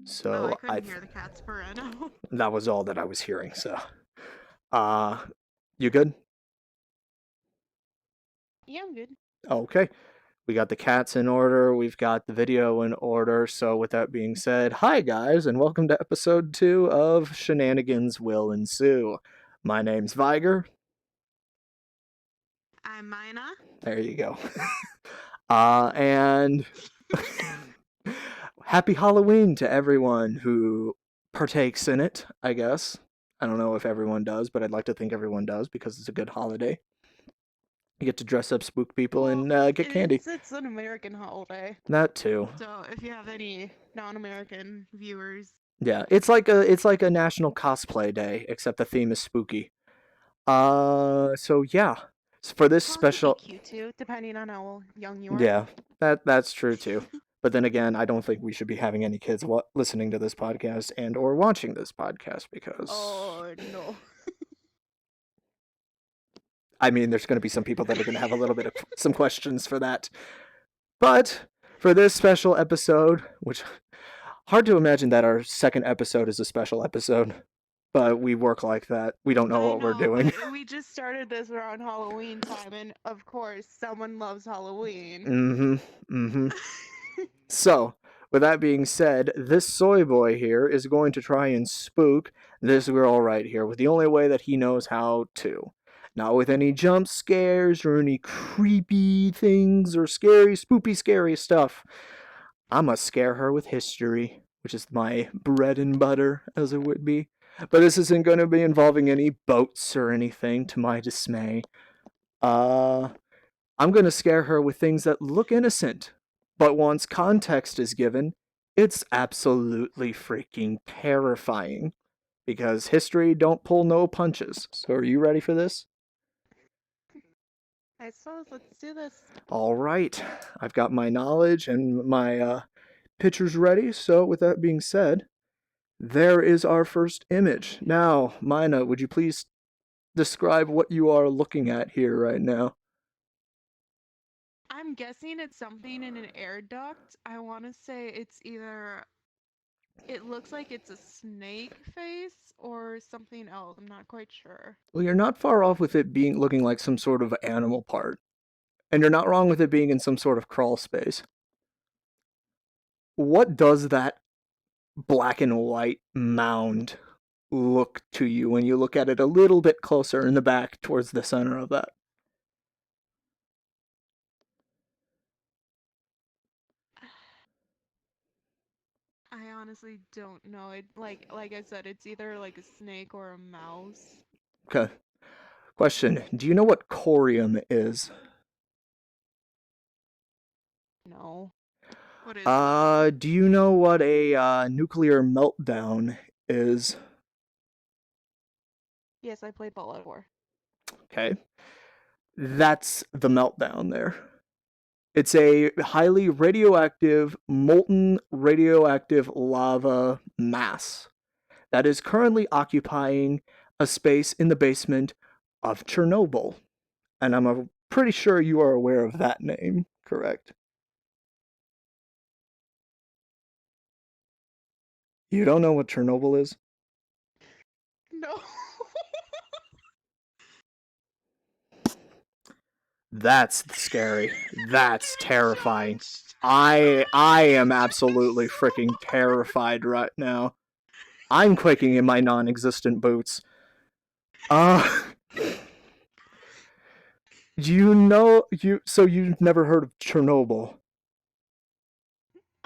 So I couldn't hear the cats purr. No. that was all that I was hearing. So, you good? Yeah, I'm good. Okay. We got the cats in order. We've got the video in order. So, with that being said, hi guys, and welcome to episode 2 of Shenanigans Will Ensue. My name's Viger. I'm Mina. There you go. And happy Halloween to everyone who partakes in it, I guess. I don't know if everyone does, but I'd like to think everyone does because it's a good holiday. You get to dress up, spook people, and get candy. It's an American holiday. That too. So if you have any non-American viewers, Yeah, it's like a national cosplay day, except the theme is spooky. So yeah, for this cosplay special, cute too, depending on how young you are. yeah, that's true too. But then again, I don't think we should be having any kids listening to this podcast and or watching this podcast because Oh no. I mean, there's going to be some people that are going to have a little bit of some questions for that. But for this special episode, which hard to imagine that our second episode is a special episode, but we work like that. We don't know what we're doing. We just started this around Halloween time, and of course, someone loves Halloween. So, with that being said, this soy boy here is going to try and spook this girl right here with the only way that he knows how to. Not with any jump scares or any creepy things or scary, spoopy, scary stuff. I'm gonna scare her with history, which is my bread and butter, as it would be. But this isn't going to be involving any boats or anything, to my dismay. I'm going to scare her with things that look innocent, but once context is given, it's absolutely freaking terrifying. Because history don't pull no punches. So are you ready for this? I suppose let's do this. All right. I've got my knowledge and my pictures ready. So with that being said, there is our first image. Now, Mina, would you please describe what you are looking at here right now? I'm guessing it's something in an air duct. I want to say it's either. It looks like it's a snake face or something else. I'm not quite sure. Well, you're not far off with it being looking like some sort of animal part. And you're not wrong with it being in some sort of crawl space. What does that black and white mound look to you when you look at it a little bit closer in the back towards the center of that? I honestly don't know. It like I said, it's either like a snake or a mouse. Okay. Question. Do you know what corium is? No. What is that? Do you know what a nuclear meltdown is? Yes, I played Fallout 4. Okay. That's the meltdown there. It's a highly radioactive, molten radioactive lava mass that is currently occupying a space in the basement of Chernobyl. And I'm pretty sure you are aware of that name, correct? You don't know what Chernobyl is? No. That's scary. That's terrifying. I am absolutely freaking terrified right now. I'm quaking in my non-existent boots. Do you know so you've never heard of Chernobyl?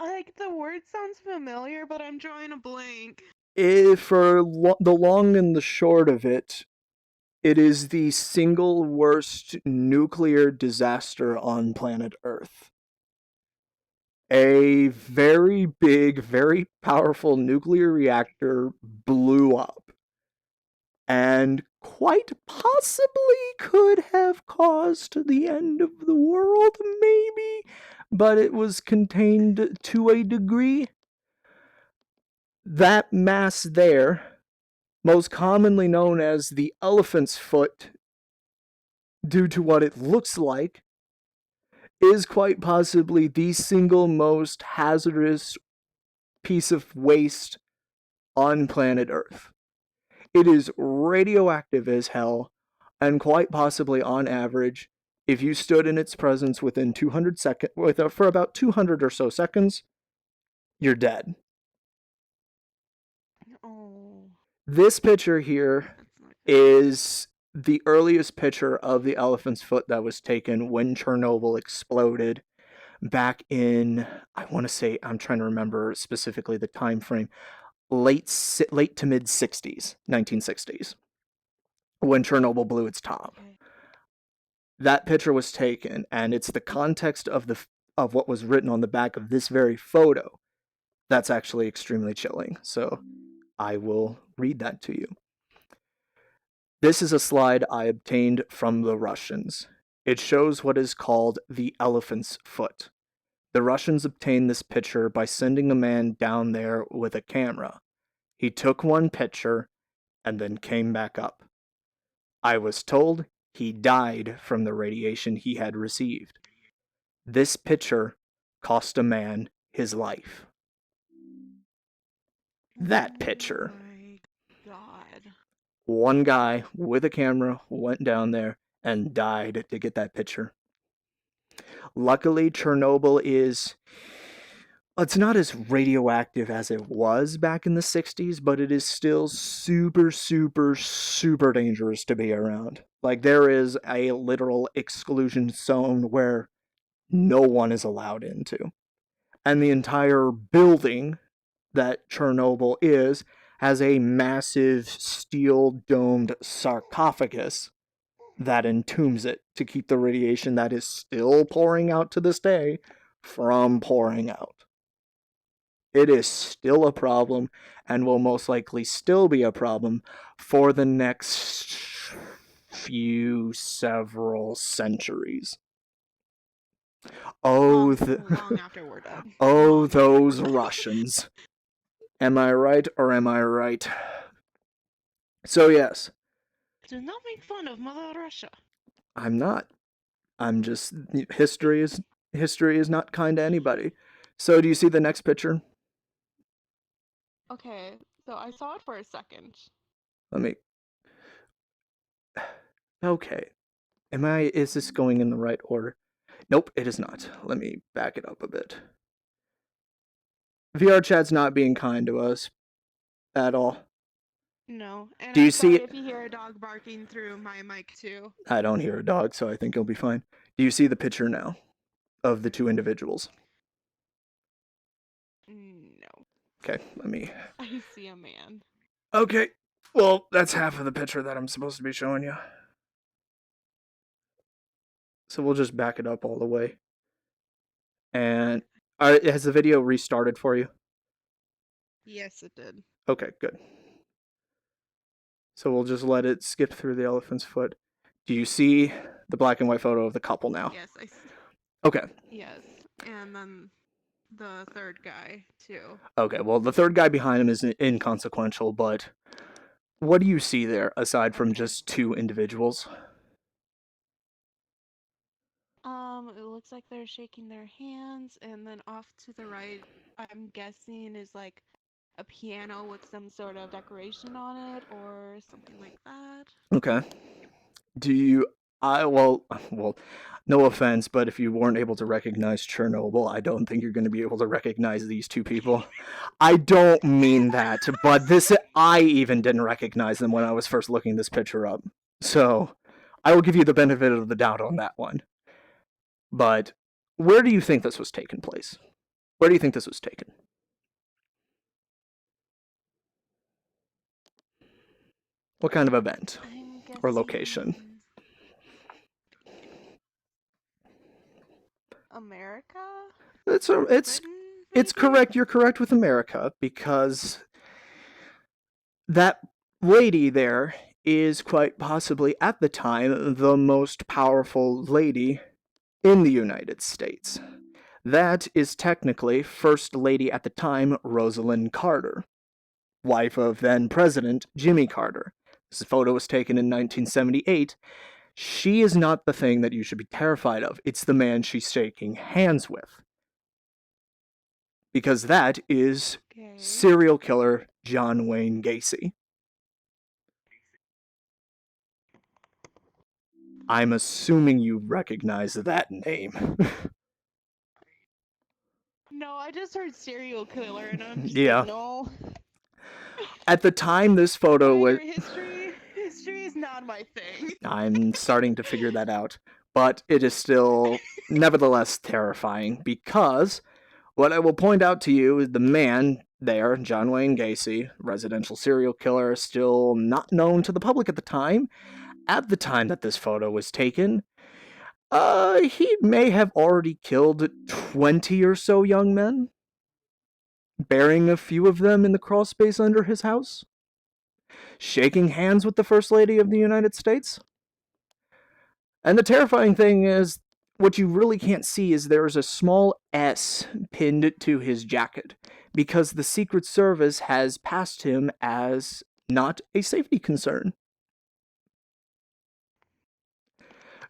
Like the word sounds familiar, but I'm drawing a blank. The long and the short of it, it is the single worst nuclear disaster on planet Earth. A very big, very powerful nuclear reactor blew up and quite possibly could have caused the end of the world, maybe, but it was contained to a degree. That mass there, most commonly known as the elephant's foot, due to what it looks like, is quite possibly the single most hazardous piece of waste on planet Earth. It is radioactive as hell, and quite possibly on average, if you stood in its presence within 200 seconds, for about 200 or so seconds, you're dead. Oh, This picture here that's not good. is the earliest picture of the elephant's foot that was taken when Chernobyl exploded back in, I want to say, I'm trying to remember specifically the time frame, late to mid 60s, 1960s, when Chernobyl blew its top. Okay. That picture was taken, and it's the context of what was written on the back of this very photo that's actually extremely chilling. So I will read that to you. This is a slide I obtained from the Russians. It shows what is called the elephant's foot. The Russians obtained this picture by sending a man down there with a camera. He took one picture and then came back up. I was told he died from the radiation he had received. This picture cost a man his life. That picture. Oh my god. One guy with a camera went down there and died to get that picture. Luckily, Chernobyl it's not as radioactive as it was back in the 60s, but it is still super, super, super dangerous to be around. Like, there is a literal exclusion zone where no one is allowed into. And the entire building that Chernobyl has a massive steel domed sarcophagus that entombs it to keep the radiation that is still pouring out to this day from pouring out. It is still a problem and will most likely still be a problem for the next several centuries. Oh, Long after we're done. oh, Long those after we're done. Russians. Am I right or am I right? So yes, Do not make fun of Mother Russia. I'm not. I'm just history is not kind to anybody. So do you see the next picture? Okay, so I saw it for a second. Let me. Okay. Is this going in the right order? Nope, it is not. Let me back it up a bit. VR chat's not being kind to us at all. No, and Do you I'm see sorry it? if you hear a dog barking through my mic too. I don't hear a dog, so I think it'll be fine. Do you see the picture now of the two individuals? No, Okay, let me. I see a man. Okay, well, that's half of the picture that I'm supposed to be showing you. So we'll just back it up all the way. And has the video restarted for you? Yes, it did. Okay, good. So we'll just let it skip through the elephant's foot. Do you see the black and white photo of the couple now? Yes, Okay. yes, and then the third guy too. Okay, well, the third guy behind him is inconsequential, but what do you see there aside from Okay. just two individuals? It looks like they're shaking their hands, and then off to the right, I'm guessing is like a piano with some sort of decoration on it or something like that. Okay. Do you well, no offense, but if you weren't able to recognize Chernobyl, I don't think you're going to be able to recognize these two people. I don't mean that, but I even didn't recognize them when I was first looking this picture up. So, I will give you the benefit of the doubt on that one. But where do you think this was taking place? Where do you think this was taken? What kind of event I'm or location? guessing America? It's Britain, it's maybe? correct. You're correct with America because that lady there is quite possibly at the time the most powerful lady in the United States. That is technically First Lady at the time, Rosalind Carter, wife of then President Jimmy Carter. This photo was taken in 1978. She is not the thing that you should be terrified of. It's the man she's shaking hands with. Because that is Okay. serial killer John Wayne Gacy. I'm assuming you recognize that name. No, I just heard serial killer, and I'm just like, Yeah. no. At the time this photo was... Viger history is not my thing. I'm starting to figure that out. But it is still nevertheless terrifying because what I will point out to you is the man there, John Wayne Gacy, residential serial killer, still not known to the public at the time. At the time that this photo was taken, he may have already killed 20 or so young men, burying a few of them in the crawl space under his house, shaking hands with the First Lady of the United States. And the terrifying thing is, what you really can't see is there's a small S pinned to his jacket, because the Secret Service has passed him as not a safety concern.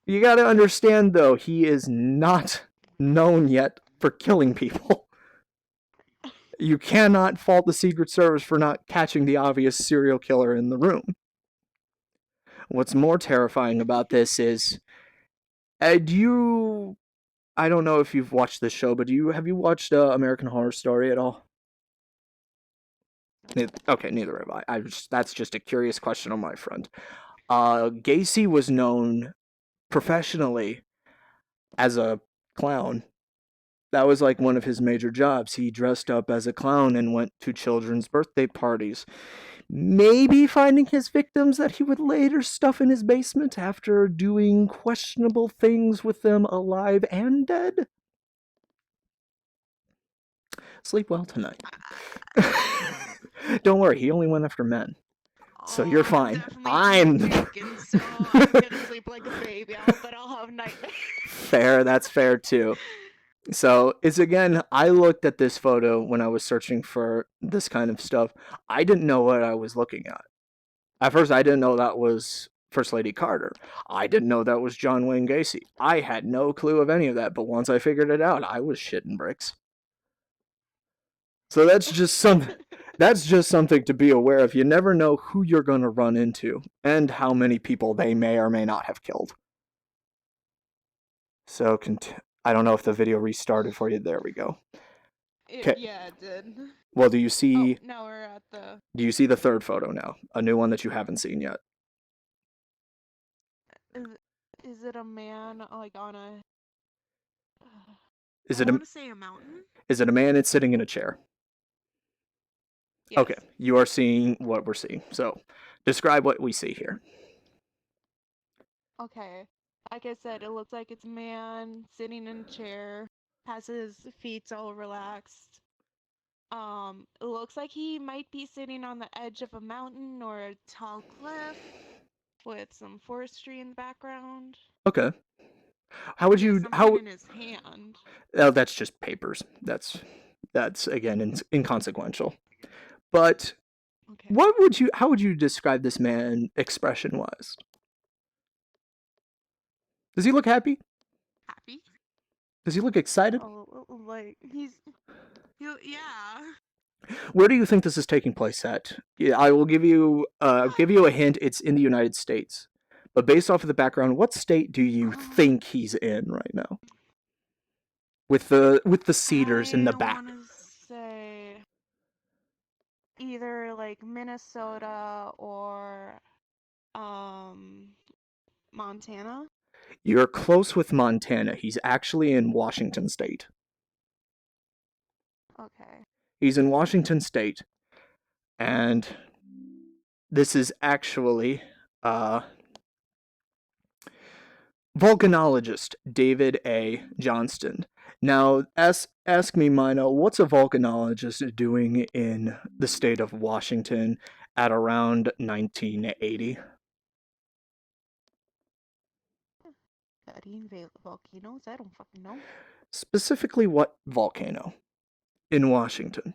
You gotta understand, though, he is not known yet for killing people. You cannot fault the Secret Service for not catching the obvious serial killer in the room. What's more terrifying about this is, do you... I don't know if you've watched this show, but have you watched American Horror Story at all? Okay, neither have I. That's just a curious question on my front. Gacy was known professionally as a clown. That was like one of his major jobs. He dressed up as a clown and went to children's birthday parties, maybe finding his victims that he would later stuff in his basement after doing questionable things with them alive and dead. Sleep well tonight. Don't worry, he only went after men. So Oh, you're I'm fine. definitely I'm taken, so I'm gonna sleep like a baby. But I'll have nightmares. fair. That's fair too. So it's again, I looked at this photo when I was searching for this kind of stuff. I didn't know what I was looking at. At first, I didn't know that was First Lady Carter. I didn't know that was John Wayne Gacy. I had no clue of any of that, but once I figured it out, I was shitting bricks. So that's just something to be aware of. You never know who you're going to run into and how many people they may or may not have killed. So I don't know if the video restarted for you. There we go. Okay. Yeah, it did. Well, do Oh, now we're at the. you see the third photo now? A new one that you haven't seen yet. Is, is it a man like on a? Is I it want a to say a mountain. is it a man that's sitting in a chair? Yes. Okay, you are seeing what we're seeing. So, describe what we see here. Okay. Like I said, it looks like it's a man sitting in a chair, has his feet all relaxed. It looks like he might be sitting on the edge of a mountain or a tall cliff with some forestry in the background. Okay. How would He has you something how in his hand. Oh, that's just papers. That's again inconsequential. But Okay. what would you how would you describe this man expression-wise? Does he look happy? Happy? Does he look excited? Oh, like yeah. Where do you think this is taking place at? Yeah, I will give you a hint. It's in the United States. But based off of the background, what state do you Um, think he's in right now? With the cedars in I the back. want to say either like Minnesota or um Montana. You're close with Montana. He's actually in Washington State. Okay. He's in Washington State, and this is actually uh, volcanologist David A. Johnston. Now, ask me, Mino, what's a volcanologist doing in the state of Washington at around 1980? Studying volcanoes? I don't fucking know. Specifically, what volcano in Washington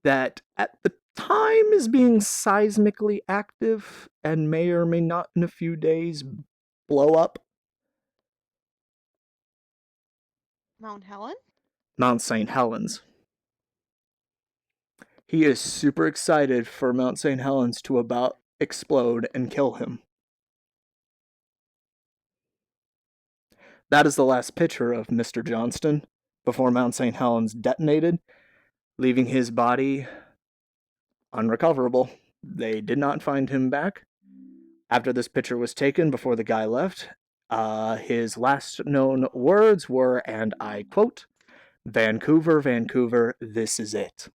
that at the time is being seismically active and may or may not in a few days blow up? Mount Helen? Mount St. Helens. He is super excited for Mount St. Helens to about explode and kill him. That is the last picture of Mr. Johnston before Mount St. Helens detonated, leaving his body unrecoverable. They did not find him back. After this picture was taken before the guy left, his last known words were, and I quote, "Vancouver, Vancouver, this is it."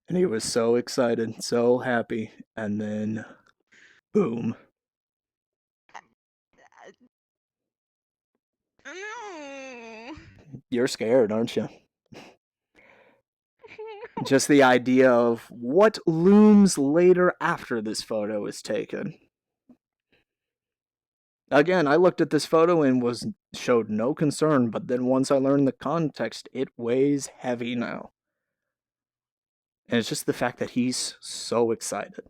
And he was so excited, so happy, and then boom. No. You're scared, aren't you? Just the idea of what looms later after this photo is taken. Again, I looked at this photo and showed no concern, but then once I learned the context, it weighs heavy now. And it's just the fact that he's so excited.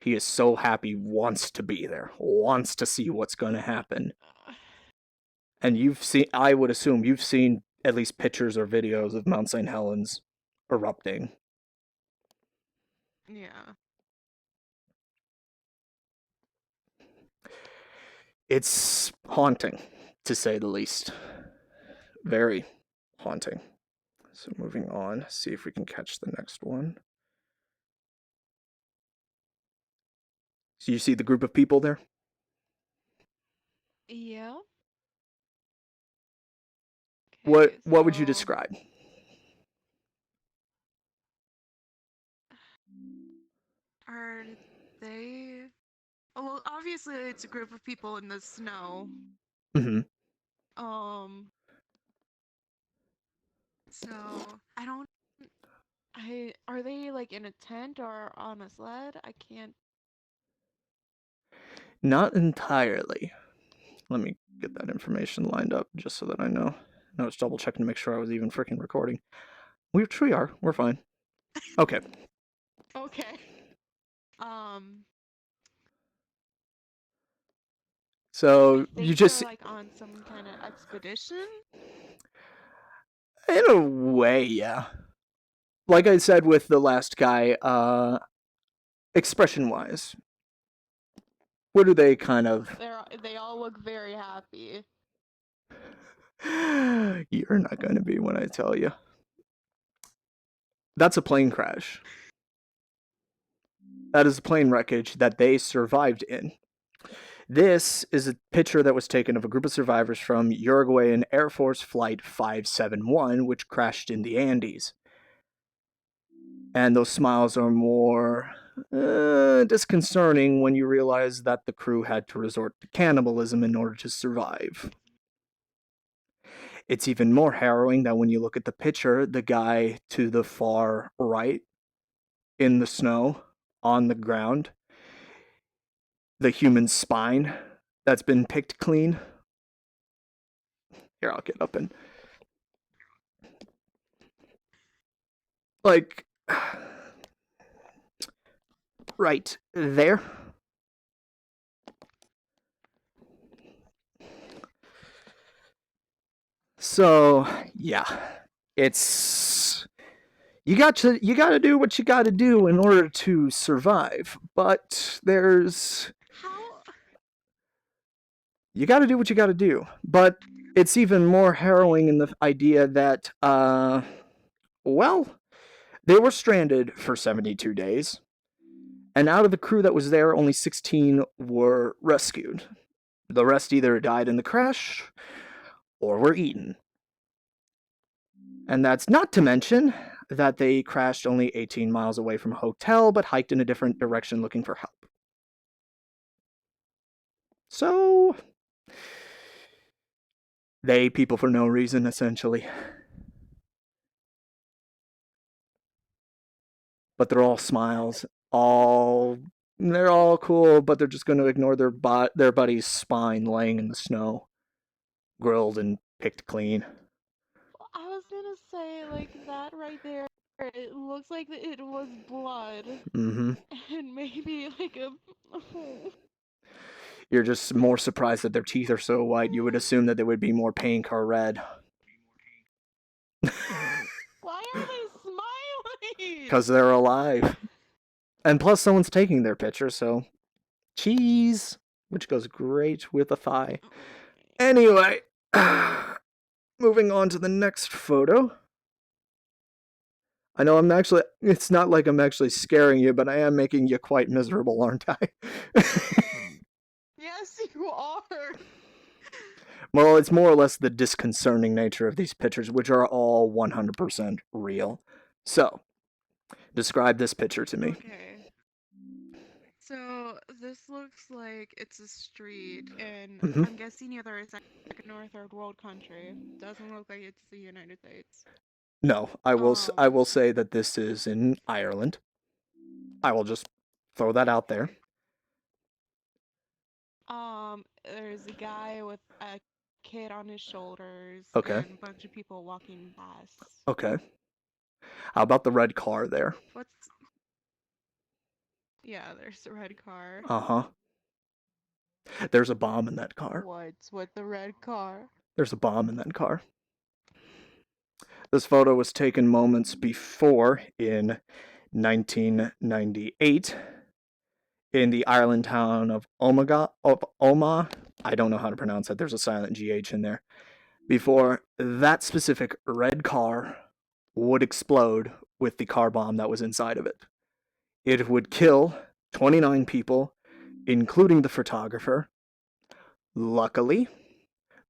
He is so happy, wants to be there, wants to see what's going to happen. And I would assume you've seen at least pictures or videos of Mount St. Helens erupting. Yeah. It's haunting, to say the least. Very haunting. So moving on, see if we can catch the next one. So you see the group of people there? Yeah. What Okay, what would you so describe? are they? Oh, well, obviously it's a group of people in the snow. Mm-hmm. Um, so I don't. I are they like in a tent or on a sled? I can't. Not entirely. Let me get that information lined up just so that I know. I was double checking to make sure I was even freaking recording. Which we are. We're fine. Okay. Okay. Um, I So you think they're just, like on some kind of expedition. in a way, yeah. Like I said with the last guy, expression wise, what do they kind of. They all look very happy. You're not going to be when I tell you. That's a plane crash. That is a plane wreckage that they survived in. This is a picture that was taken of a group of survivors from Uruguayan Air Force Flight 571, which crashed in the Andes. And those smiles are more disconcerting when you realize that the crew had to resort to cannibalism in order to survive. It's even more harrowing that when you look at the picture, the guy to the far right in the snow on the ground, the human spine that's been picked clean. Here, I'll get up and. Like, right there. So, yeah. It's you got to do what you got to do in order to survive, but there's How? you got to do what you got to do. But it's even more harrowing in the idea that well, they were stranded for 72 days, and out of the crew that was there, only 16 were rescued. The rest either died in the crash or were eaten. And that's not to mention that they crashed only 18 miles away from a hotel, but hiked in a different direction looking for help. So, they people for no reason, essentially. But they're all smiles. They're all cool, but they're just going to ignore their buddy's spine laying in the snow, grilled and picked clean. I was gonna say like that right there. It looks like it was blood Mm-hmm. and maybe like a. You're just more surprised that their teeth are so white. You would assume that they would be more pink or red. Why are they smiling? Because they're alive. And plus, someone's taking their picture, so cheese, which goes great with a thigh. Anyway, moving on to the next photo. I know it's not like I'm actually scaring you, but I am making you quite miserable, aren't I? Yes, you are. Well, it's more or less the disconcerting nature of these pictures, which are all 100% real. So, describe this picture to me. Okay. So this looks like it's a street, and Mm-hmm. I'm guessing either a second or a third world country. Doesn't look like it's the United States. No, I will say that this is in Ireland. I will just throw that out there. Okay. There's a guy with a kid on his shoulders Okay. and a bunch of people walking past. Okay. How about the red car there? What's Yeah, there's a red car. Uh-huh. There's a bomb in that car. What's with the red car? There's a bomb in that car. This photo was taken moments before in 1998 in the Ireland town of Omagh. I don't know how to pronounce that. There's a silent GH in there. Before that specific red car would explode with the car bomb that was inside of it. It would kill 29 people, including the photographer. Luckily,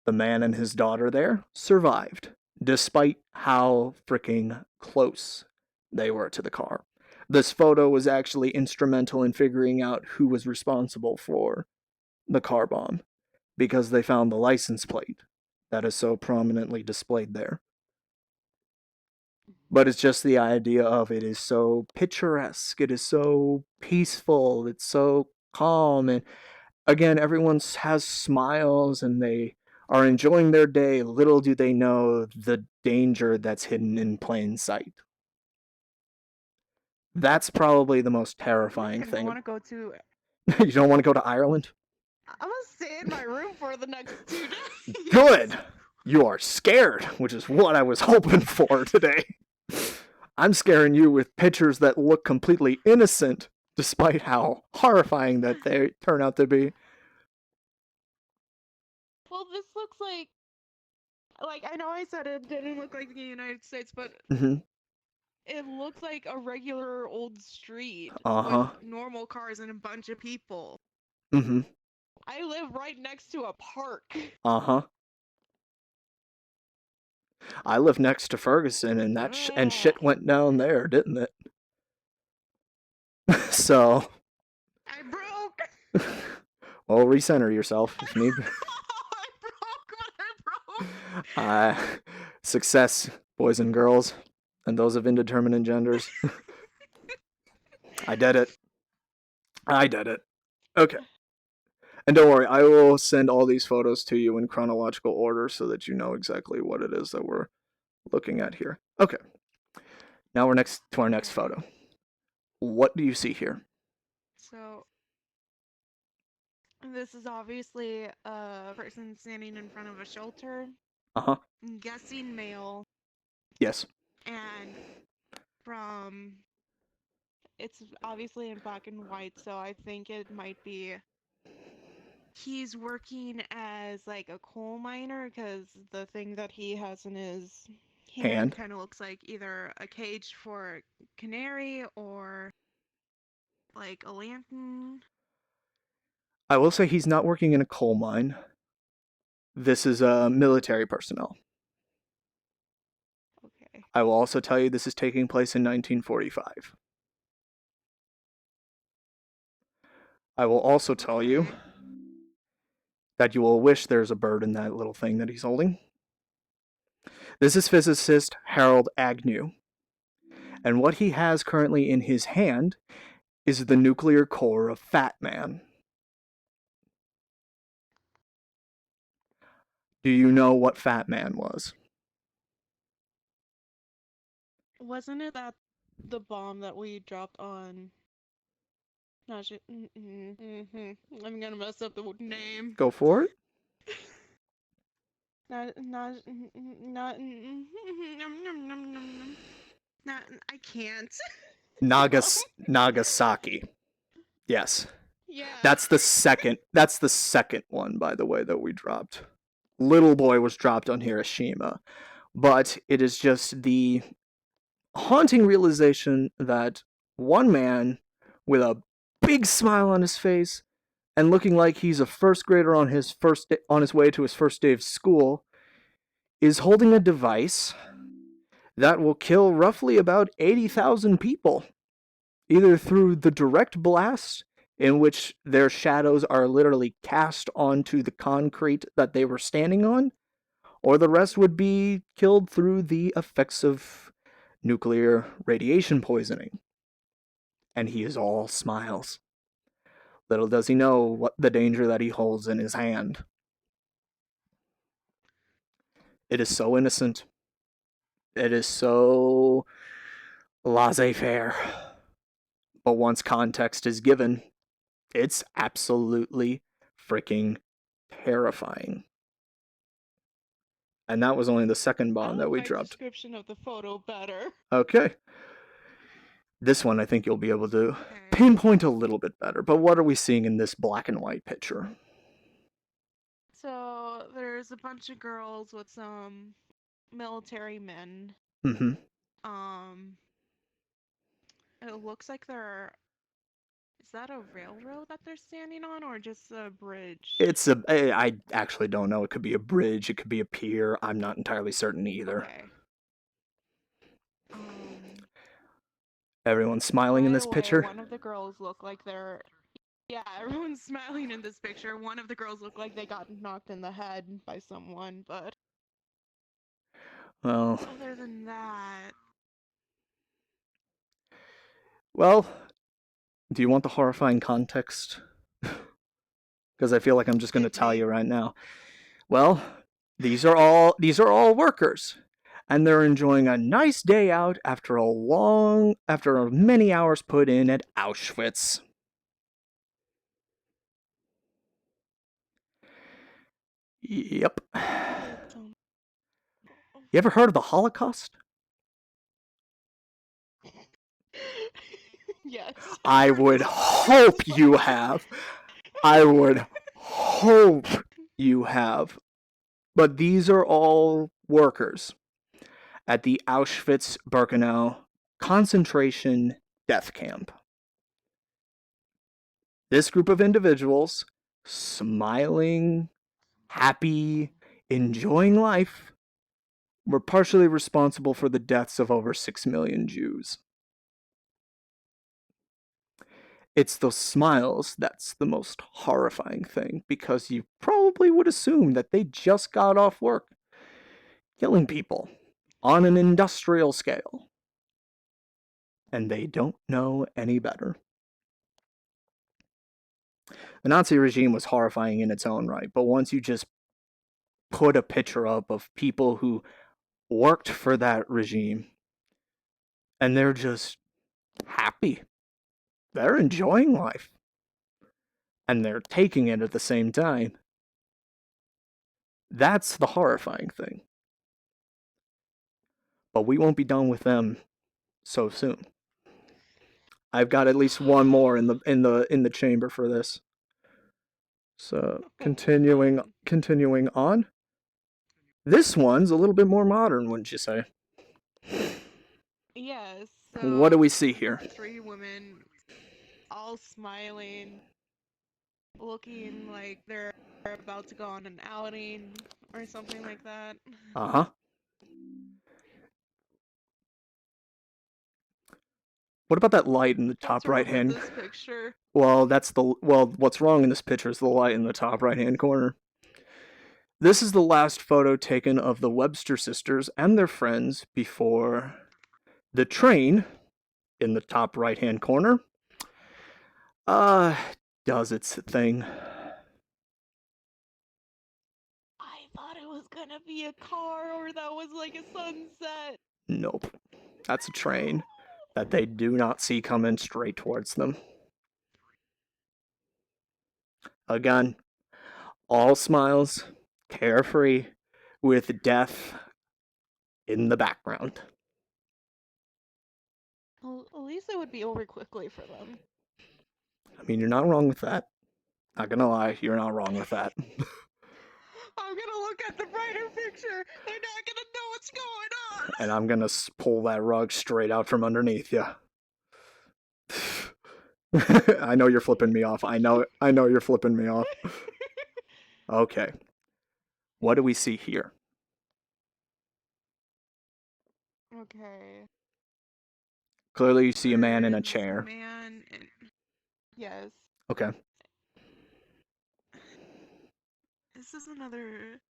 the man and his daughter there survived, despite how freaking close they were to the car. This photo was actually instrumental in figuring out who was responsible for the car bomb, because they found the license plate that is so prominently displayed there. But it's just the idea of it is so picturesque, it is so peaceful, it's so calm, and again, everyone has smiles and they are enjoying their day. Little do they know the danger that's hidden in plain sight. That's probably the most terrifying I don't thing. want to go to. You don't want to go to Ireland? I'm gonna stay in my room for the next 2 days. Good! You are scared, which is what I was hoping for today. I'm scaring you with pictures that look completely innocent, despite how horrifying that they turn out to be. Well, this looks like I know I said it didn't look like the United States, but Mm-hmm. it looks like a regular old street with Uh-huh. normal cars and a bunch of people. Mm-hmm. I live right next to a park. Uh-huh. I live next to Ferguson, and and shit went down there, didn't it? So, I broke. well, recenter yourself if need. I broke what I broke. Success, boys and girls, and those of indeterminate genders. I did it. I did it. Okay. And don't worry, I will send all these photos to you in chronological order so that you know exactly what it is that we're looking at here. Okay. Now we're next to our next photo. What do you see here? So, this is obviously a person standing in front of a shelter. Uh-huh. I'm guessing male. Yes. And from it's obviously in black and white, so I think it might be he's working as like a coal miner because the thing that he has in his hand Hand. kind of looks like either a cage for a canary or like a lantern. I will say he's not working in a coal mine. This is military personnel. Okay. I will also tell you this is taking place in 1945. I will also tell you Okay. that you will wish there's a bird in that little thing that he's holding. This is physicist Harold Agnew. And what he has currently in his hand is the nuclear core of Fat Man. Do you know what Fat Man was? Wasn't it that the bomb that we dropped on I'm gonna mess up the name. Go for it. Not, I can't. Nagasaki. Yes. Yeah. That's the second one, by the way, that we dropped. Little Boy was dropped on Hiroshima. But it is just the haunting realization that one man with a big smile on his face and looking like he's a first grader on on his way to his first day of school is holding a device that will kill roughly about 80,000 people, either through the direct blast, in which their shadows are literally cast onto the concrete that they were standing on, or the rest would be killed through the effects of nuclear radiation poisoning. And he is all smiles. Little does he know what the danger that he holds in his hand. It is so innocent. It is so laissez faire. But once context is given, it's absolutely freaking terrifying. And that was only the second I bomb that like we my dropped. description of the photo better. Okay. This one I think you'll be able to Okay. pinpoint a little bit better. But what are we seeing in this black and white picture? So there's a bunch of girls with some military men. Mm-hmm. Um, it looks like they're. Is that a railroad that they're standing on, or just a bridge? I actually don't know. It could be a bridge. It could be a pier. I'm not entirely certain either. Okay. Everyone's smiling in Right this away, picture. one of the girls look like they're. Yeah, everyone's smiling in this picture. One of the girls look like they got knocked in the head by someone, but Well, other than that, well, do you want the horrifying context? Because I feel like I'm just going to hit tell me. you right now. Well, these are all workers, and they're enjoying a nice day out after many hours put in at Auschwitz. Yep. You ever heard of the Holocaust? Yes. I would hope you have. I would hope you have. But these are all workers at the Auschwitz-Birkenau concentration death camp. This group of individuals, smiling, happy, enjoying life, were partially responsible for the deaths of over 6 million Jews. It's those smiles that's the most horrifying thing, because you probably would assume that they just got off work killing people on an industrial scale, and they don't know any better. The Nazi regime was horrifying in its own right, but once you just put a picture up of people who worked for that regime and they're just happy, they're enjoying life, and they're taking it at the same time, that's the horrifying thing. But we won't be done with them so soon. I've got at least one more in the chamber for this. So continuing on. This one's a little bit more modern, wouldn't you say? Yes, What do so we see here? 3 women all smiling, looking like they're about to go on an outing or something like that. Uh-huh. What about that light in the top What's right wrong with hand? this picture? Well, what's wrong in this picture is the light in the top right hand corner. This is the last photo taken of the Webster sisters and their friends before the train in the top right hand corner uh does its thing. I thought it was gonna be a car or that was like a sunset. Nope. That's a train that they do not see coming straight towards them. Again, all smiles, carefree, with death in the background. Well, at least it would be over quickly for them. I mean, you're not wrong with that. Not gonna lie, you're not wrong with that. I'm gonna look at the brighter picture. They're not gonna know what's going on. And I'm gonna pull that rug straight out from underneath you. I know you're flipping me off. I know you're flipping me off. Okay. What do we see here? Okay. Clearly you see a man in a There's chair. Man in... Yes. Okay. This is another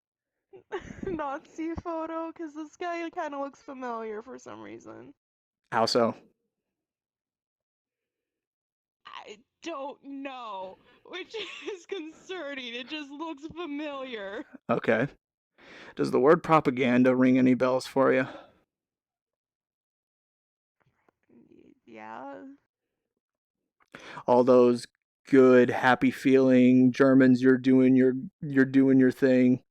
Nazi photo because this guy kind of looks familiar for some reason. How so? I don't know, which is concerning. It just looks familiar. Okay. Does the word propaganda ring any bells for you? Yeah. All those good, happy feeling Germans, you're doing your thing.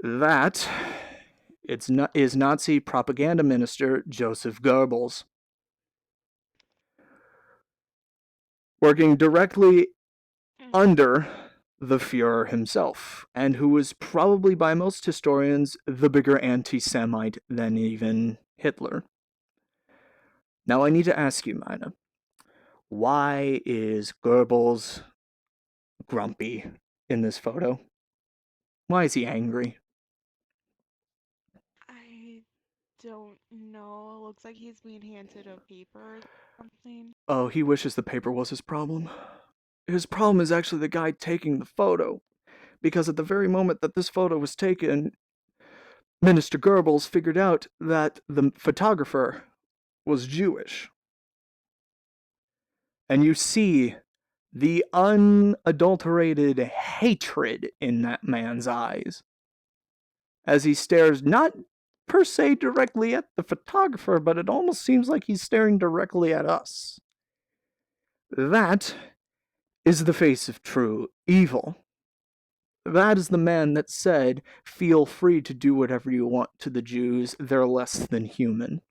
That is Nazi propaganda minister Joseph Goebbels, working directly under the Fuhrer himself, and who was probably by most historians the bigger anti-Semite than even Hitler. Now I need to ask you, Mina, why is Goebbels grumpy in this photo? Why is he angry? I don't know. It looks like he's being handed a paper or something. Oh, he wishes the paper was his problem. His problem is actually the guy taking the photo, because at the very moment that this photo was taken, Minister Goebbels figured out that the photographer was Jewish. And you see the unadulterated hatred in that man's eyes as he stares not per se directly at the photographer, but it almost seems like he's staring directly at us. That is the face of true evil. That is the man that said, feel free to do whatever you want to the Jews, they're less than human.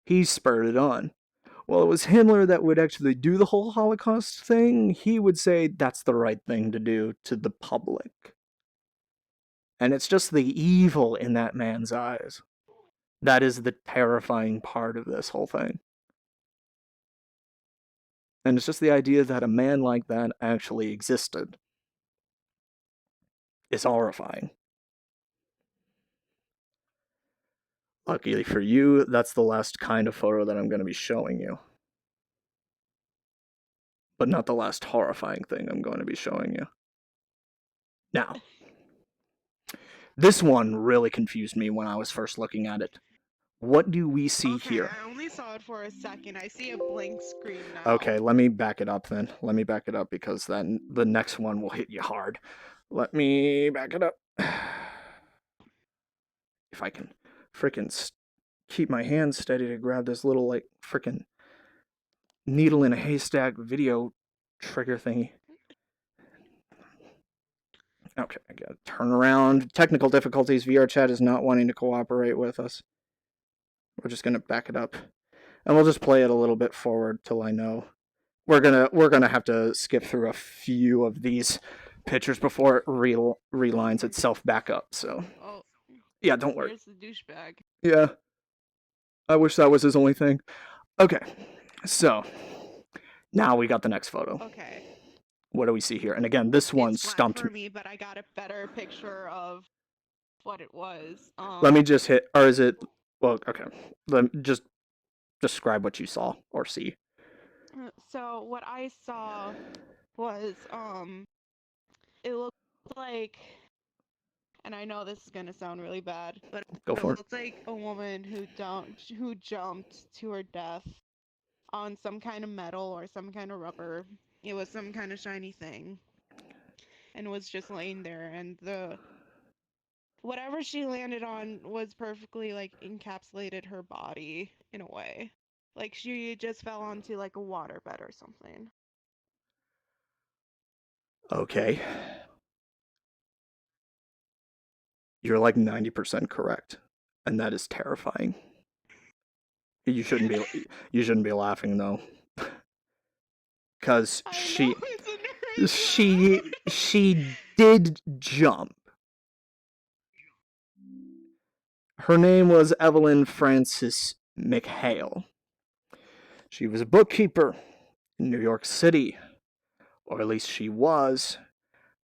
He spurred it on. Well, it was Himmler that would actually do the whole Holocaust thing. He would say that's the right thing to do to the public. And it's just the evil in that man's eyes. That is the terrifying part of this whole thing. And it's just the idea that a man like that actually existed is horrifying. Luckily for you, that's the last kind of photo that I'm going to be showing you. But not the last horrifying thing I'm going to be showing you. Now, this one really confused me when I was first looking at it. What do we see here? I only saw it for a second. I see a blank screen now. Okay, let me back it up then. Let me back it up because then the next one will hit you hard. Let me back it up. If I can frickin' keep my hand steady to grab this little, like, frickin' needle in a haystack video trigger thingy. Okay, I gotta turn around. Technical difficulties. VR chat is not wanting to cooperate with us. We're just gonna back it up. And we'll just play it a little bit forward till I know. We're gonna have to skip through a few of these pictures before it relines itself back up. So yeah, don't worry. Here's the douchebag. Yeah, I wish that was his only thing. Okay, so now we got the next photo. Okay. What do we see here? And again, this one stumped for me, but I got a better picture of what it was. Let me just hit, or is it? Well, okay. Let me just describe what you saw or see. So what I saw was it looked like, and I know this is gonna sound really bad, but Go for it. looked like a woman who jumped to her death on some kind of metal or some kind of rubber. It was some kind of shiny thing, and was just laying there, and the whatever she landed on was perfectly like encapsulated her body in a way. Like she just fell onto like a waterbed or something. Okay. You're like 90% correct. And that is terrifying. You shouldn't be laughing though. Cuz I know she it's a she nerve. she did jump. Her name was Evelyn Frances McHale. She was a bookkeeper in New York City, or at least she was,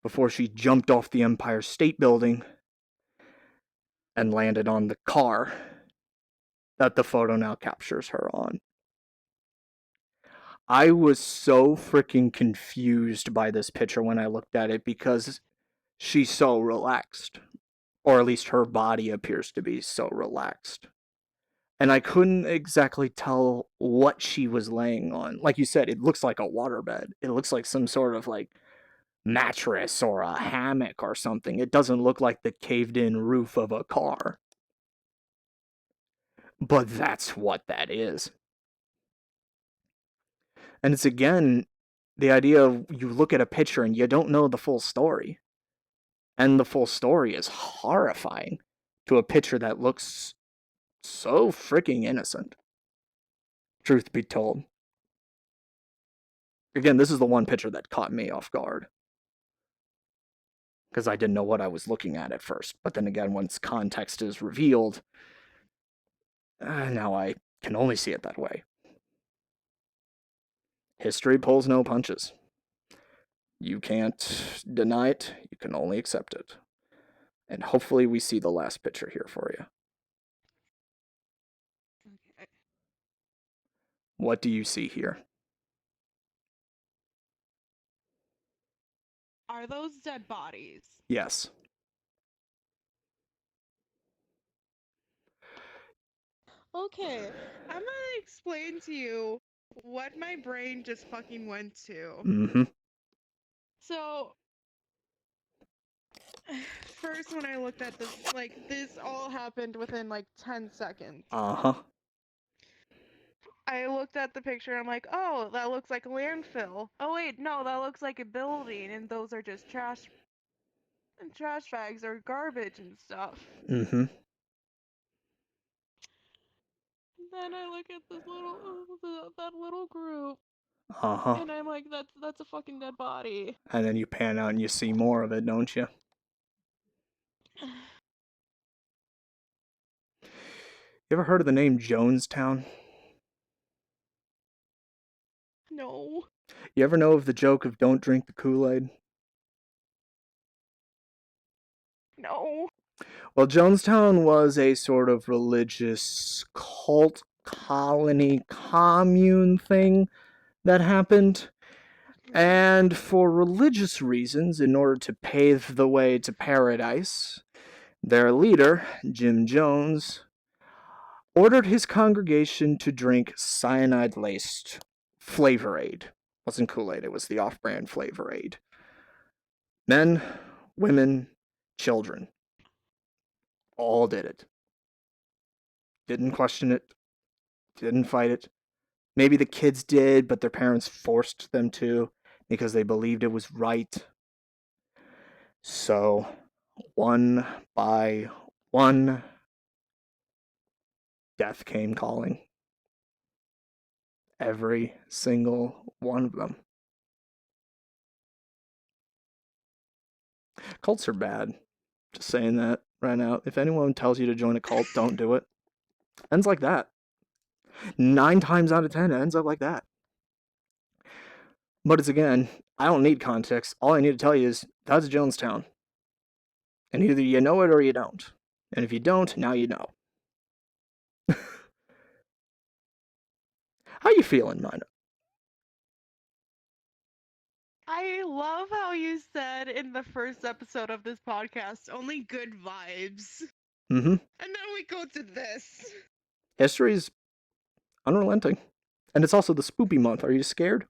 before she jumped off the Empire State Building and landed on the car that the photo now captures her on. I was so freaking confused by this picture when I looked at it because she's so relaxed, or at least her body appears to be so relaxed. And I couldn't exactly tell what she was laying on. Like you said, it looks like a waterbed. It looks like some sort of like mattress or a hammock or something. It doesn't look like the caved in roof of a car. But that's what that is. And it's again the idea of you look at a picture and you don't know the full story. And the full story is horrifying to a picture that looks so freaking innocent. Truth be told. Again, this is the one picture that caught me off guard. Because I didn't know what I was looking at first. But then again, once context is revealed, now I can only see it that way. History pulls no punches. You can't deny it, you can only accept it. And hopefully we see the last picture here for you. Okay. What do you see here? Are those dead bodies? Yes. Okay, I'm gonna explain to you what my brain just fucking went to. Mm-hmm. So, first when I looked at this, like, this all happened within like 10 seconds. Uh-huh. I looked at the picture and I'm like, oh, that looks like a landfill. Oh wait, no, that looks like a building, and those are just trash bags or garbage and stuff. Mm-hmm. Then I look at this that little group, Uh-huh. and I'm like, that's a fucking dead body. And then you pan out and you see more of it, don't you? You ever heard of the name Jonestown? No, You ever know of the joke of don't drink the Kool-Aid? no. Well, Jonestown was a sort of religious cult colony commune thing that happened. Okay. And for religious reasons, in order to pave the way to paradise, their leader, Jim Jones, ordered his congregation to drink cyanide laced Flavor Aid. It wasn't Kool-Aid, it was the off brand Flavor Aid. Men, women, children all did it. Didn't question it, didn't fight it. Maybe the kids did, but their parents forced them to because they believed it was right. So, one by one, death came calling. Every single one of them. Cults are bad. Just saying that right now. If anyone tells you to join a cult, don't do it. Ends like that. 9 times out of 10, it ends up like that. But it's again, I don't need context. All I need to tell you is that's Jonestown. And either you know it or you don't. And if you don't, now you know. How you feeling, Mina? I love how you said in the first episode of this podcast, only good vibes. Mm-hmm. And then we go to this. History's unrelenting. And it's also the spoopy month. Are you scared?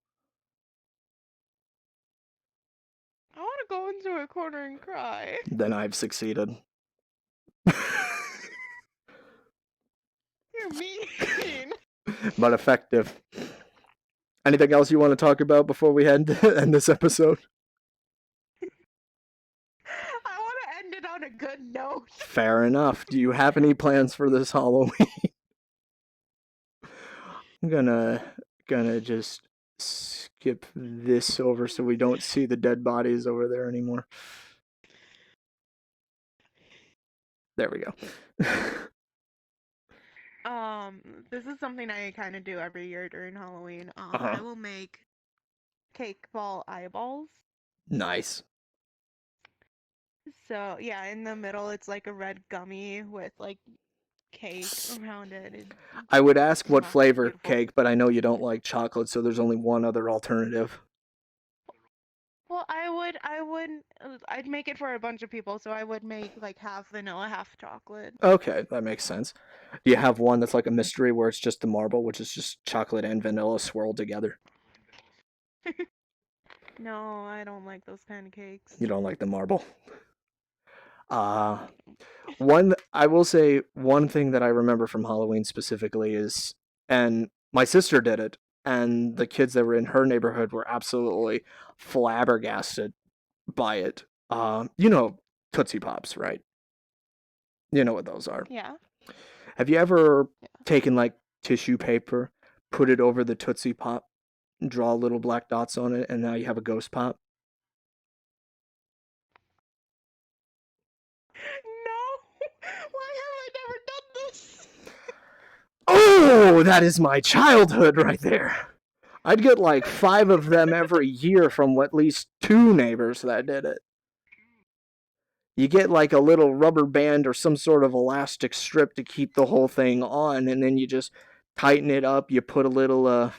I want to go into a corner and cry. Then I've succeeded. You're mean. but effective. Anything else you want to talk about before we end this episode? I want to end it on a good note. Fair enough. Do you have any plans for this Halloween? I'm gonna just skip this over so we don't see the dead bodies over there anymore. There we go. This is something I kind of do every year during Halloween. Uh-huh. I will make cake ball eyeballs. Nice. So yeah, in the middle it's like a red gummy with like cake around it. I would ask what flavor beautiful. cake, but I know you don't like chocolate, so there's only one other alternative. Well, I'd make it for a bunch of people, so I would make like half vanilla, half chocolate. Okay, that makes sense. Do you have one that's like a mystery where it's just the marble, which is just chocolate and vanilla swirled together? No, I don't like those kind of cakes. You don't like the marble? One, I will say one thing that I remember from Halloween specifically is, and my sister did it, and the kids that were in her neighborhood were absolutely flabbergasted by it. You know Tootsie Pops, right? You know what those are. Yeah. Have you ever taken like tissue paper, put it over the Tootsie Pop, draw little black dots on it, and now you have a ghost pop? No! Why have I never done this? Oh, that is my childhood right there. I'd get like 5 of them every year from at least 2 neighbors that did it. You get like a little rubber band or some sort of elastic strip to keep the whole thing on, and then you just tighten it up. You put a little,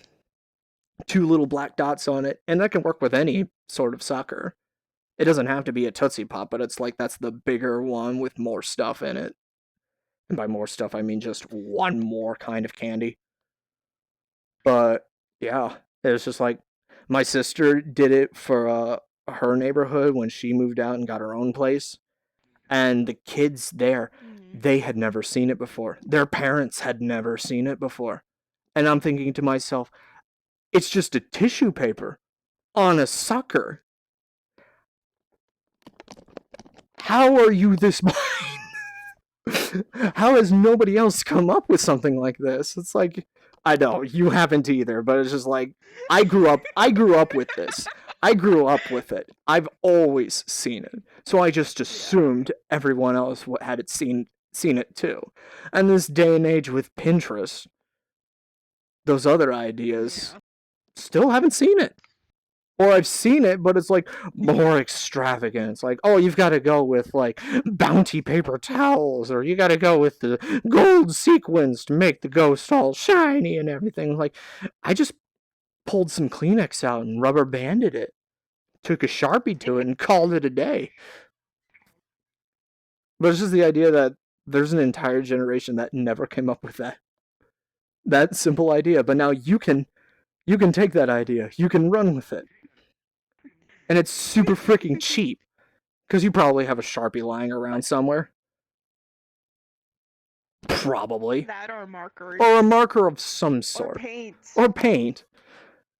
2 little black dots on it, and that can work with any sort of sucker. It doesn't have to be a Tootsie Pop, but it's like that's the bigger one with more stuff in it. And by more stuff, I mean just one more kind of candy. But yeah, it was just like my sister did it for her neighborhood when she moved out and got her own place. And the kids there, they had never seen it before. Their parents had never seen it before. And I'm thinking to myself, it's just a tissue paper on a sucker. How are you this blind? How has nobody else come up with something like this? It's like, I know you haven't either, but it's just like I grew up with this. I grew up with it. I've always seen it. So I just assumed everyone else had seen it too. And this day and age with Pinterest, those other ideas still haven't seen it. Or I've seen it, but it's like more extravagant. It's like, oh, you've got to go with like bounty paper towels, or you got to go with the gold sequins to make the ghost all shiny and everything. Like, I just pulled some Kleenex out and rubber banded it, took a Sharpie to it, and called it a day. But it's just the idea that there's an entire generation that never came up with that simple idea. But now you can take that idea, you can run with it. And it's super freaking cheap. Because you probably have a Sharpie lying around somewhere. Probably. That or markers. Or a marker of some sort. Or paint.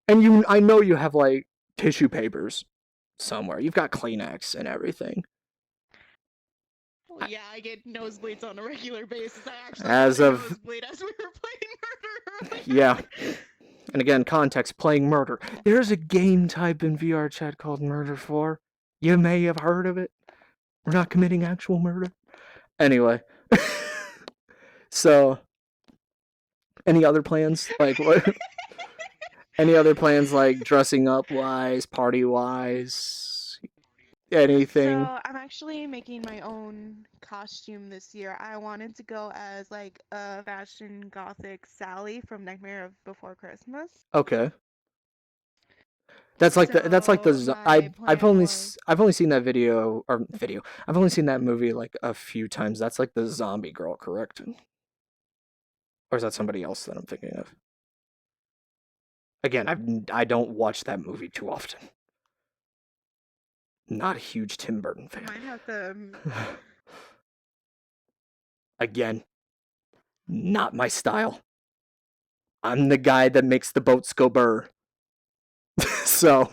And I know you have like tissue papers somewhere. You've got Kleenex and everything. Well, yeah, I get nosebleeds on a regular basis. I actually as got a nosebleed as we were playing Murder earlier. Yeah. And again, context, playing Murder. There's a game type in VR chat called Murder 4. You may have heard of it. We're not committing actual murder. Anyway. So, any other plans? Like, what? Any other plans, like, dressing up wise, party wise? Anything? So, I'm actually making my own costume this year. I wanted to go as, like, a fashion gothic Sally from Nightmare Before Christmas. Okay. That's like I've only seen that video. I've only seen that movie like a few times. That's like the zombie girl, correct? Or is that somebody else that I'm thinking of? Again, I don't watch that movie too often. Not a huge Tim Burton fan. Might have to. Again, not my style. I'm the guy that makes the boats go burr. So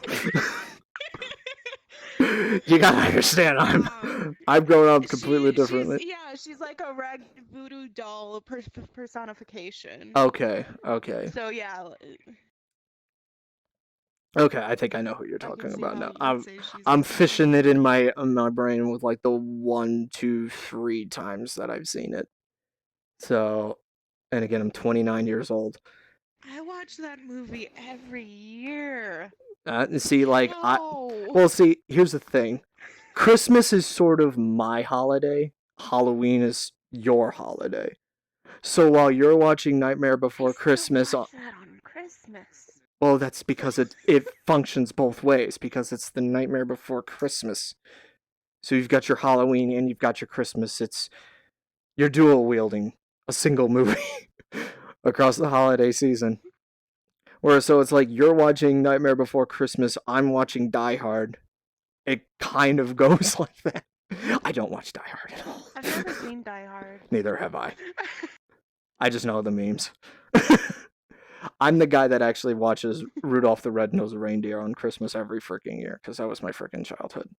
you gotta understand, Um, I've grown up completely she's differently. yeah, she's like a rag voodoo doll personification. Okay, okay. So yeah, Okay, I think I know who you're I can talking see about how now. you'd I'm say she's I'm fishing it inspired. in my brain with like the 1, 2, 3 times that I've seen it. So, and again, I'm 29 years old. I watch that movie every year. See, How? well, see, here's the thing. Christmas is sort of my holiday. Halloween is your holiday. So while you're watching Nightmare I Before still Christmas, watch that on Christmas. well, that's because it functions both ways because it's the Nightmare Before Christmas. So you've got your Halloween and you've got your Christmas. You're dual wielding a single movie across the holiday season. Whereas so it's like you're watching Nightmare Before Christmas, I'm watching Die Hard. It kind of goes like that. I don't watch Die Hard at all. I've never seen Die Hard. Neither have I. I just know the memes. I'm the guy that actually watches Rudolph the Red-Nosed Reindeer on Christmas every freaking year because that was my freaking childhood.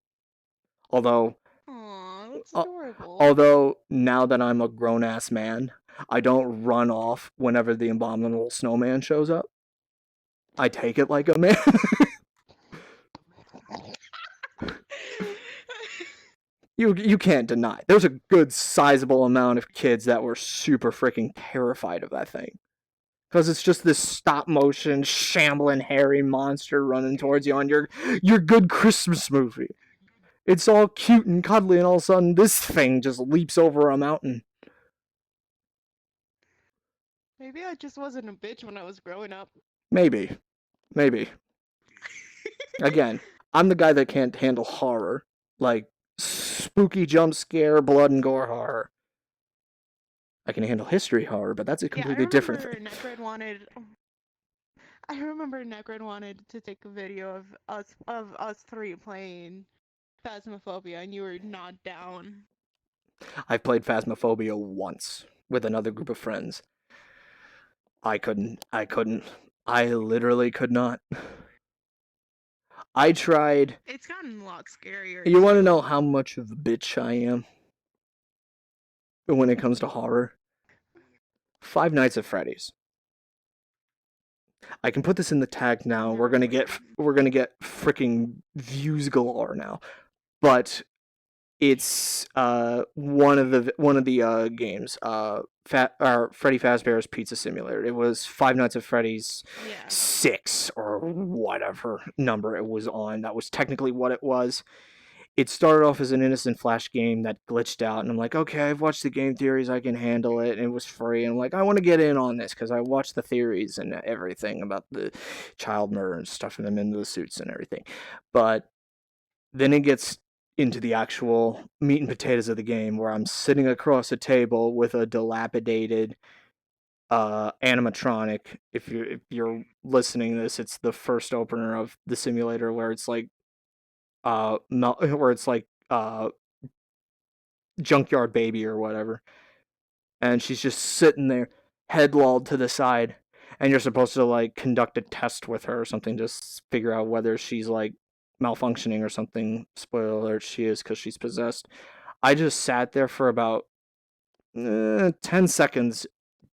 Although, Aw, that's uh, adorable. although now that I'm a grown ass man, I don't run off whenever the abominable snowman shows up. I take it like a man. You can't deny. There's a good sizable amount of kids that were super freaking terrified of that thing. Because it's just this stop motion, shambling, hairy monster running towards you on your good Christmas movie. It's all cute and cuddly, and all of a sudden, this thing just leaps over a mountain. Maybe I just wasn't a bitch when I was growing up. Maybe. Maybe. Again, I'm the guy that can't handle horror. Like, spooky jump scare, blood and gore horror. I can handle history horror, but that's a Yeah, I completely different remember thing. Necred wanted. I remember Necred wanted to take a video of us three playing Phasmophobia, and you were not down. I've played Phasmophobia once with another group of friends. I couldn't. I couldn't. I literally could not. I tried. It's gotten a lot scarier You want to know too. how much of a bitch I am when it comes to horror? Five Nights at Freddy's. I can put this in the tag now. Never played it. We're gonna get freaking views galore now. But it's one of the games. Freddy Fazbear's Pizza Simulator. It was Five Nights at Freddy's Yeah. 6 or whatever number it was on. That was technically what it was. It started off as an innocent flash game that glitched out, and I'm like, okay, I've watched the game theories, I can handle it, and it was free, and I'm like, I want to get in on this because I watched the theories and everything about the child murder and stuffing them into the suits and everything. But then it gets into the actual meat and potatoes of the game where I'm sitting across a table with a dilapidated animatronic. If you're listening to this, it's the first opener of the simulator where it's like where it's like junkyard baby or whatever, and she's just sitting there, head lolled to the side, and you're supposed to like conduct a test with her or something, just figure out whether she's like malfunctioning or something. Spoiler alert: she is because she's possessed. I just sat there for about 10 seconds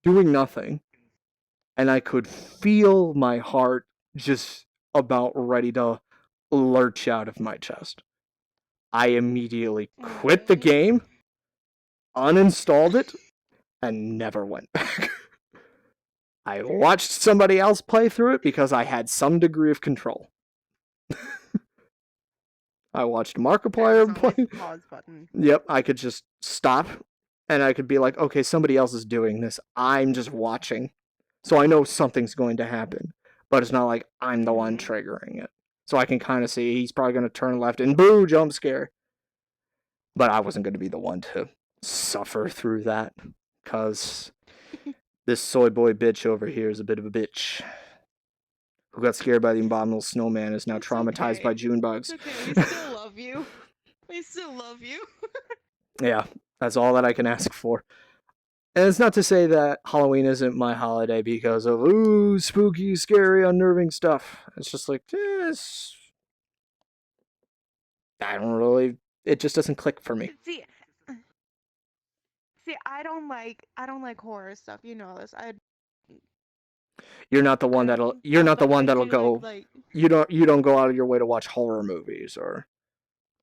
doing nothing, and I could feel my heart just about ready to lurch out of my chest. I immediately quit the Aww. game, uninstalled it, and never went back. I watched somebody else play through it because I had some degree of control. I watched There's Markiplier always play. a pause button. Yep, I could just stop and I could be like, okay, somebody else is doing this. I'm just watching. So I know something's going to happen. But it's not like I'm the one Mhm. triggering it. So I can kind of see he's probably going to turn left and boo, jump scare. But I wasn't going to be the one to suffer through that. Because this soy boy bitch over here is a bit of a bitch. Who got scared by the abominable snowman is now It's traumatized by okay. June It's bugs. okay. We still love you. We still love you. Yeah, that's all that I can ask for. And it's not to say that Halloween isn't my holiday because of, ooh, spooky, scary, unnerving stuff. It's just like, I don't really, it just doesn't click for me. See, see, I don't like horror stuff. You know this. You're not the one But I do go, like. you don't go out of your way to watch horror movies or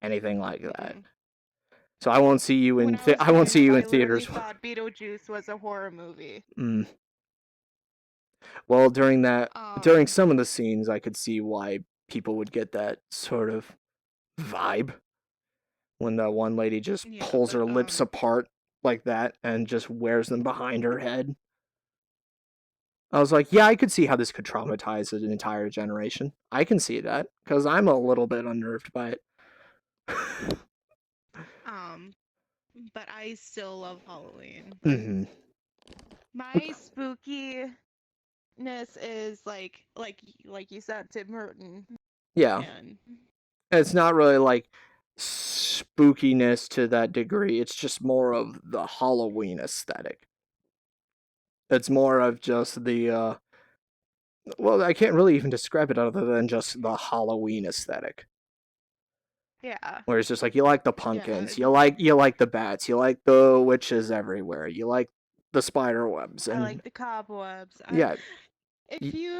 anything like that. Mm-mm. So I won't see you When in, I was I won't growing see up, you in I literally theaters. thought Beetlejuice was a horror movie. Mm. Well, during Um, some of the scenes, I could see why people would get that sort of vibe when the one lady just yeah, pulls but her lips apart like that and just wears them behind her head. I was like, yeah, I could see how this could traumatize an entire generation. I can see that because I'm a little bit unnerved by it. um, but I still love Halloween. Hmm. My spookiness is like you said, Tim Burton, Yeah, and it's not really like spookiness to that degree. It's just more of the Halloween aesthetic. It's more of just the well, I can't really even describe it other than just the Halloween aesthetic. yeah, Where it's just like you like the yeah. pumpkins, you like the bats, you like the witches everywhere, you like the spider webs, I and like the cobwebs. yeah, If you,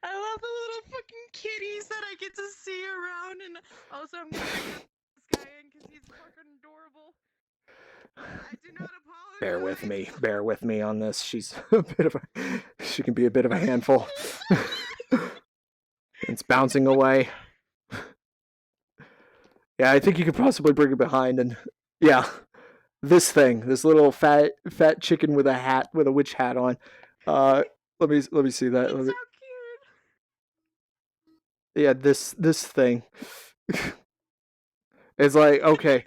I love the little fucking kitties that I get to see around, and also I'm gonna bring this guy in because he's fucking adorable. I do not apologize. bear with me on this. She's a bit of she can be a bit of a handful. It's bouncing away. Yeah, I think you could possibly bring it behind and yeah, this little fat chicken with a witch hat on. Uh, let me see that. He's so Yeah, this thing. It's like, okay,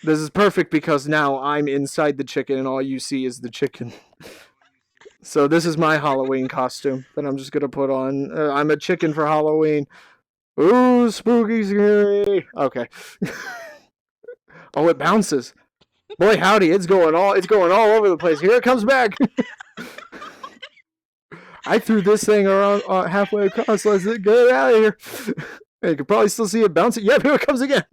this is perfect because now I'm inside the chicken and all you see is the chicken. So this is my Halloween costume that I'm just gonna put on. I'm a chicken for Halloween. Ooh, spooky, scary. Okay. Oh, it bounces. Boy, howdy, it's going all over the place. Here it comes back. I threw this thing around halfway across. Let's get it out of here. You can probably still see it bouncing. Yep, here it comes again.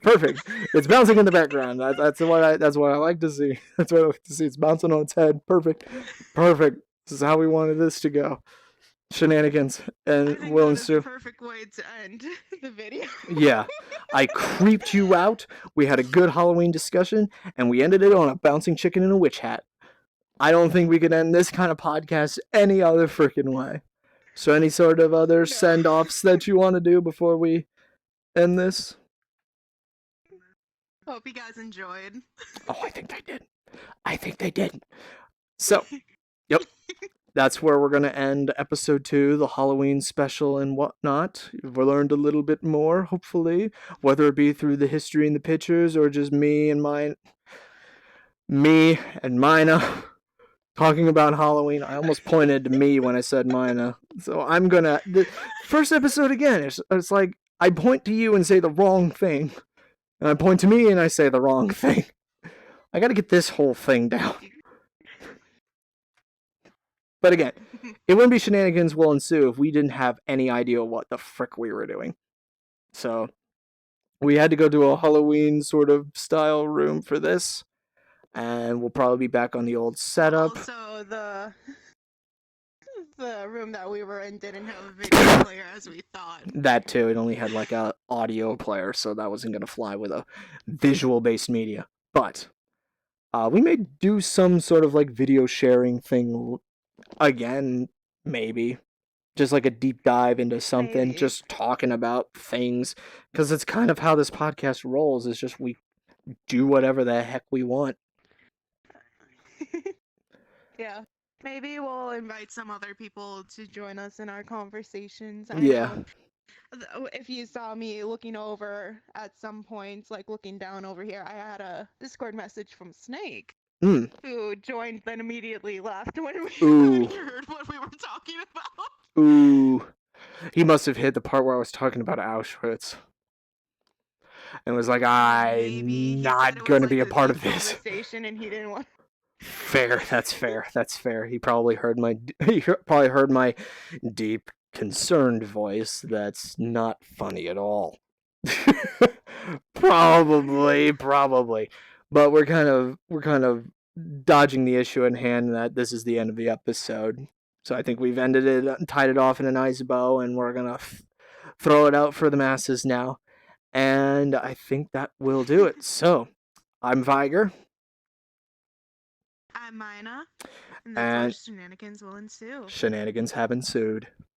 Perfect. It's bouncing in the background. That's what I like to see. That's what I like to see. It's bouncing on its head. Perfect. Perfect. This is how we wanted this to go. Shenanigans I and think Will that is the ensue. perfect way to end the video. Yeah. I creeped you out. We had a good Halloween discussion, and we ended it on a bouncing chicken in a witch hat. I don't think we could end this kind of podcast any other freaking way. So, any sort of other No. send offs that you want to do before we end this? Hope you guys enjoyed. Oh, I think they did. I think they did. So, yep. That's where we're going to end episode 2, the Halloween special and whatnot. We learned a little bit more, hopefully, whether it be through the history and the pictures or just me and Mina talking about Halloween. I almost pointed to me when I said Mina. So I'm going to, the first episode again, it's like I point to you and say the wrong thing. And I point to me and I say the wrong thing. I got to get this whole thing down. But again, it wouldn't be Shenanigans Will Ensue if we didn't have any idea what the frick we were doing. So we had to go to a Halloween sort of style room for this. And we'll probably be back on the old setup. Also, the room that we were in didn't have a video player as we thought. That too, it only had like a audio player, so that wasn't gonna fly with a visual based media. But we may do some sort of like video sharing thing again, maybe. Just like a deep dive into something, Maybe. just talking about things. Because it's kind of how this podcast rolls, is just we do whatever the heck we want. Yeah. Maybe we'll invite some other people to join us in our conversations. I Yeah. know if you saw me looking over at some point, like looking down over here, I had a Discord message from Snake. Mm. Who joined then immediately left when we heard what we were talking about. Ooh. He must have hit the part where I was talking about Auschwitz. And was like, I'm not going to be a part of this. Conversation and he didn't want. Fair. That's fair. That's fair. He probably heard my deep, concerned voice. That's not funny at all. Probably. But we're kind of dodging the issue in hand that this is the end of the episode. So I think we've ended it, tied it off in a nice bow, and we're gonna throw it out for the masses now. And I think that will do it. So I'm Viger, I'm Mina, and that's our and shenanigans will ensue. shenanigans have ensued.